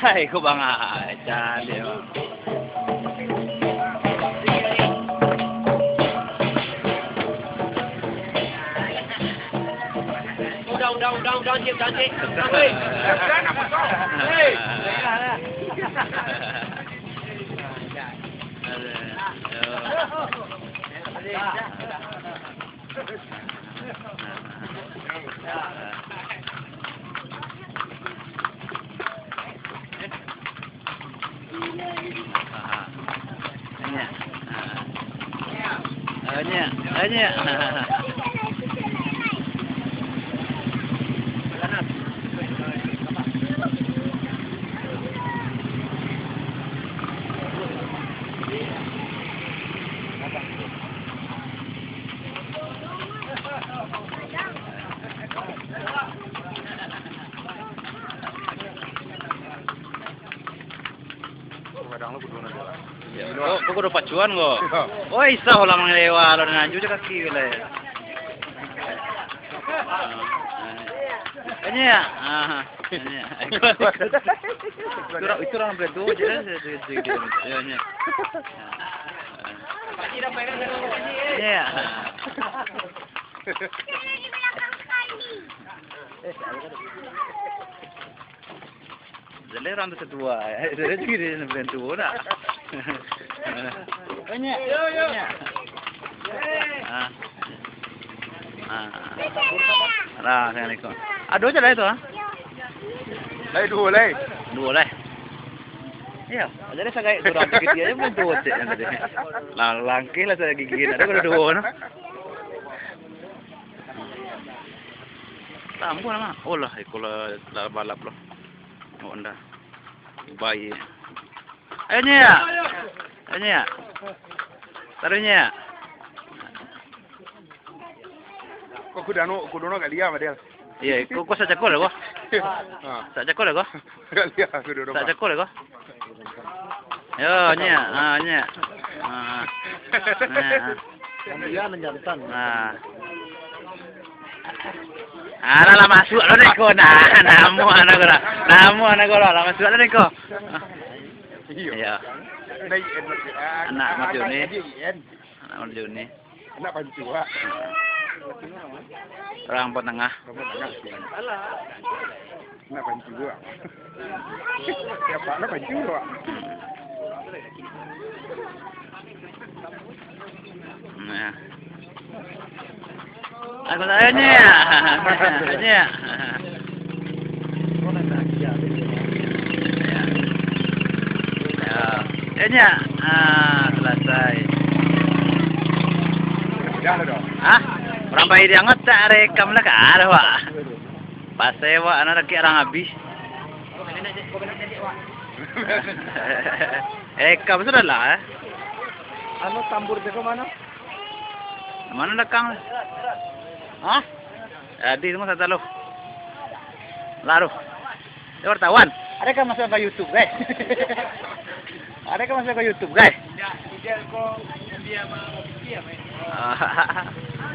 Hai, ko bang jadi. Udah, janji. Hei. Hanya. Kok udah pacuan kok? Oh isa ulang lewat lo nanju je kaki le. Ini ya. Itu orang betul je ya. Ya. Jadi orang tu setua, jadi dia berbentuk ora. Banyak. Lah, saya ikut. Aduh, aja itu, ah. Dua lah. Iya, jadi saya kayak kurang sedikit aja belum tuh cek yang tadi. Langkih lah saya gigiin, ada udah dua, no. Tampu nama, oh lah, ikulah balap loh. Oh, anda, bayi. Ayo ya, taruhnya. Kok kudono gak lihat dia. Iya, kok saya cekol ya kok. Saya cekol ya kok. Gak lihat kudono. Saya cekol ya kok. Yo, nya. Dia menjantan. Lah masuk lo nih kok. Namu anak ko lah masuk lo nih kok. Iya. Anak Juni. Anak Pancua. Orang Tengah. Anak Pancua. Siapa anak Pancua? Nah. Aku tanya. Selesai. Ya dong. Orang bayi dia tak rekam lah ada Pak. Pas sewa anak lagi orang habis. Rekam sudah lah. Anu tambur ke mana? Mana dekang? Jadi semua satu lo. Lalu. Dia wartawan. Ada kan masuk ke YouTube, guys? Ada kan masuk ke YouTube, guys?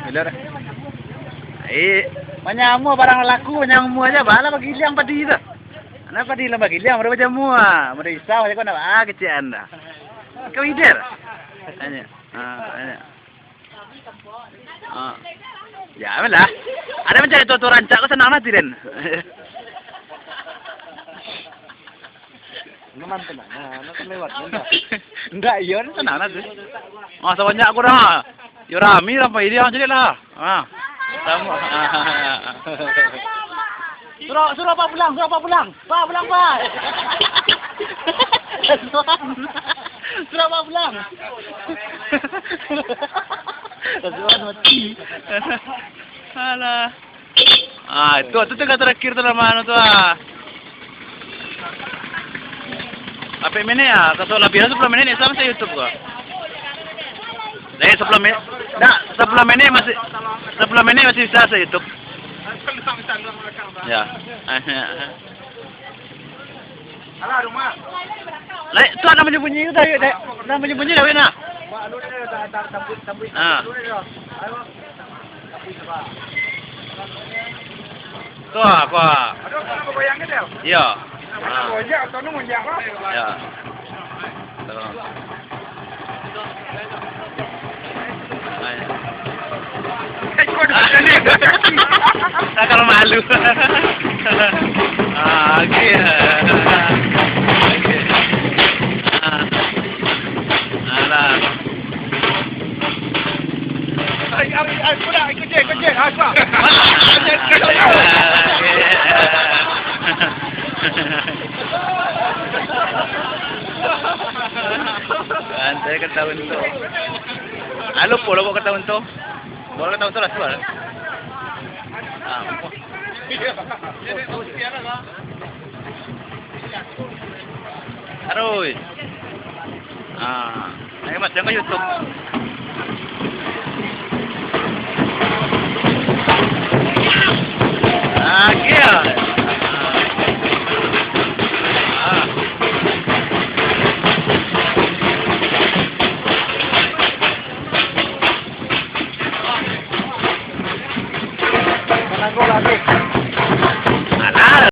Benar. Banyamu barang laku, banyamu aja bala bagi liang padi itu. Anak padi lah bagi liang, berapa jamu ah? Mereka isau, saya kau nak kecil anda. Kau hider? Hanya. Ya, lah. Ada mencari tutur rancak kau senang nanti den. Teman-teman, nak lewat Enggak, iya ni senang nanti. Masa banyak aku dah. Yo rami lah ini yang jadi lah. Sama. Suruh apa pulang? Pak pulang, Pak. Suruh apa pulang? Kasihan mati. Alah. Itu tengah terakhir tu nama tu Apa ini ya? Kalau lebih dari 10 menit sama saya YouTube kok. Dari 10 menit. Nah, 10 menit masih bisa saya YouTube. Ya. Alah rumah. Lah, itu ada bunyi itu dah. Nama bunyi dah wena. Kau. Aduh, kenapa bayangin dia? Iya. Ah. Monjak atau nu monjak lah. Ya. Tolong. Ay. Ah, kalau malu. Ah, okay. Okay. Alah. Ay, pula, ikut je, asal. Antay ketahuan to. Ano po, labo ketahuan to? Bawa ketahuan to, last one. Ah, po. Aroy. Ah, ay mas jangan YouTube. Ah, kaya.